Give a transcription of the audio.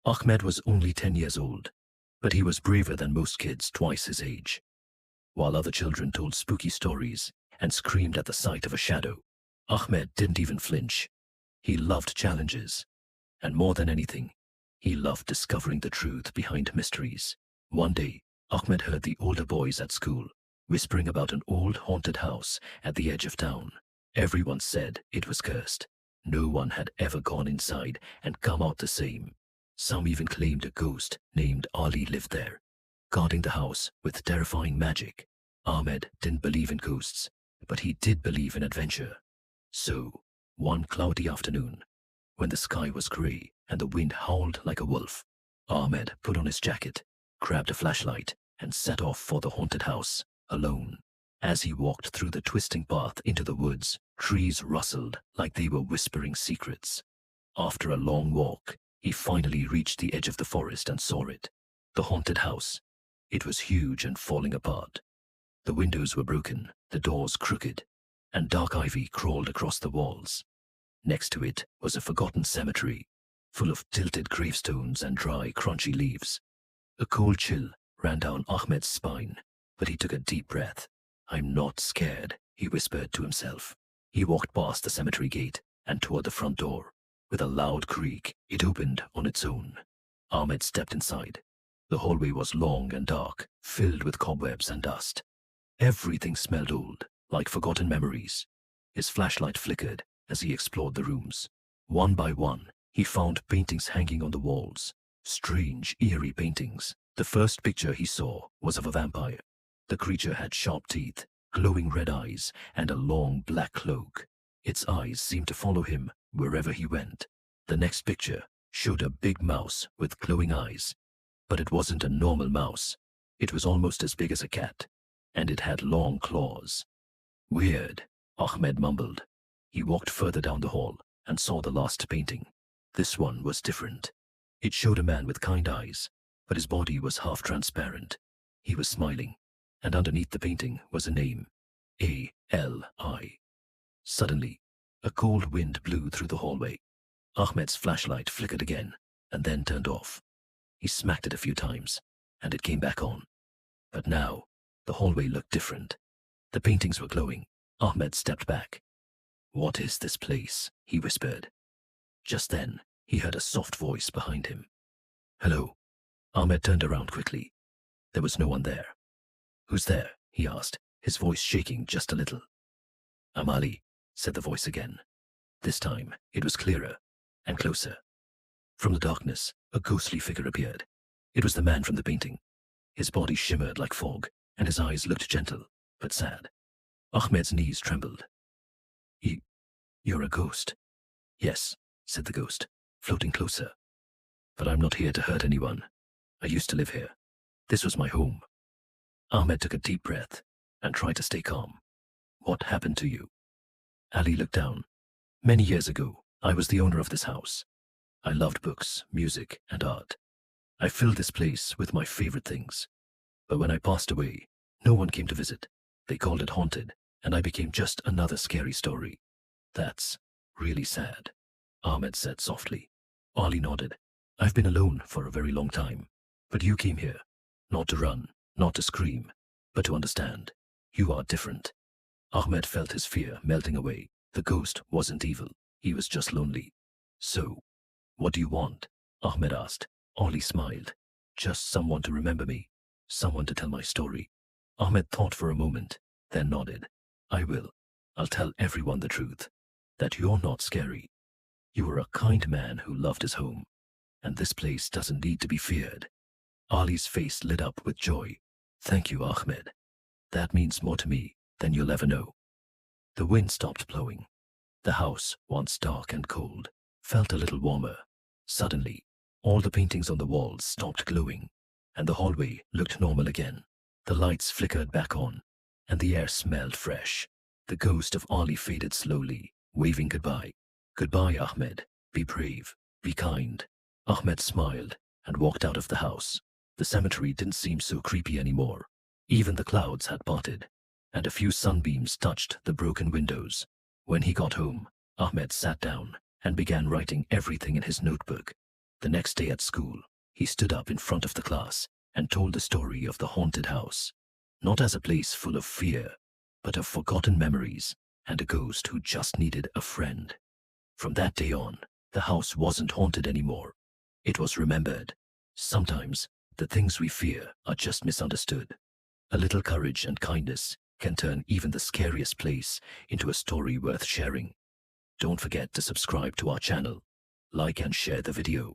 Ahmed was only 10 years old, but he was braver than most kids twice his age. While other children told spooky stories and screamed at the sight of a shadow, Ahmed didn't even flinch. He loved challenges, and more than anything, he loved discovering the truth behind mysteries. One day, Ahmed heard the older boys at school whispering about an old haunted house at the edge of town. Everyone said it was cursed. No one had ever gone inside and come out the same. Some even claimed a ghost named Ali lived there, guarding the house with terrifying magic. Ahmed didn't believe in ghosts, but he did believe in adventure. So, one cloudy afternoon, when the sky was grey and the wind howled like a wolf, Ahmed put on his jacket, grabbed a flashlight, and set off for the haunted house, alone. As he walked through the twisting path into the woods, trees rustled like they were whispering secrets. After a long walk, he finally reached the edge of the forest and saw it. The haunted house. It was huge and falling apart. The windows were broken, the doors crooked, and dark ivy crawled across the walls. Next to it was a forgotten cemetery, full of tilted gravestones and dry, crunchy leaves. A cold chill ran down Ahmed's spine, but he took a deep breath. "I'm not scared," he whispered to himself. He walked past the cemetery gate and toward the front door. With a loud creak, it opened on its own. Ahmed stepped inside. The hallway was long and dark, filled with cobwebs and dust. Everything smelled old, like forgotten memories. His flashlight flickered as he explored the rooms. One by one, he found paintings hanging on the walls. Strange, eerie paintings. The first picture he saw was of a vampire. The creature had sharp teeth, glowing red eyes, and a long black cloak. Its eyes seemed to follow him wherever he went. The next picture showed a big mouse with glowing eyes. But it wasn't a normal mouse. It was almost as big as a cat, and it had long claws. "Weird," Ahmed mumbled. He walked further down the hall and saw the last painting. This one was different. It showed a man with kind eyes, but his body was half transparent. He was smiling, and underneath the painting was a name, A-L-I. Suddenly, a cold wind blew through the hallway. Ahmed's flashlight flickered again, and then turned off. He smacked it a few times, and it came back on. But now, the hallway looked different. The paintings were glowing. Ahmed stepped back. "What is this place?" he whispered. Just then, he heard a soft voice behind him. "Hello." Ahmed turned around quickly. There was no one there. "Who's there?" he asked, his voice shaking just a little. "I'm Ali," said the voice again. This time, it was clearer and closer. From the darkness, a ghostly figure appeared. It was the man from the painting. His body shimmered like fog, and his eyes looked gentle, but sad. Ahmed's knees trembled. You're a ghost." "Yes," said the ghost, floating closer. "But I'm not here to hurt anyone. I used to live here. This was my home." Ahmed took a deep breath and tried to stay calm. "What happened to you?" Ali looked down. "Many years ago, I was the owner of this house. I loved books, music, and art. I filled this place with my favorite things. But when I passed away, no one came to visit. They called it haunted, and I became just another scary story." "That's really sad," Ahmed said softly. Ali nodded. "I've been alone for a very long time. But you came here, not to run, not to scream, but to understand. You are different." Ahmed felt his fear melting away. The ghost wasn't evil. He was just lonely. "So, what do you want?" Ahmed asked. Ali smiled. "Just someone to remember me. Someone to tell my story." Ahmed thought for a moment, then nodded. "I will. I'll tell everyone the truth. That you're not scary. You are a kind man who loved his home. And this place doesn't need to be feared." Ali's face lit up with joy. "Thank you, Ahmed. That means more to me than you'll ever know." The wind stopped blowing. The house, once dark and cold, felt a little warmer. Suddenly, all the paintings on the walls stopped glowing, and the hallway looked normal again. The lights flickered back on, and the air smelled fresh. The ghost of Ali faded slowly, waving goodbye. "Goodbye, Ahmed. Be brave. Be kind." Ahmed smiled and walked out of the house. The cemetery didn't seem so creepy anymore. Even the clouds had parted, and a few sunbeams touched the broken windows. When he got home, Ahmed sat down and began writing everything in his notebook. The next day at school, he stood up in front of the class and told the story of the haunted house, not as a place full of fear, but of forgotten memories and a ghost who just needed a friend. From that day on, the house wasn't haunted anymore. It was remembered. Sometimes, the things we fear are just misunderstood. A little courage and kindness can turn even the scariest place into a story worth sharing. Don't forget to subscribe to our channel, like and share the video.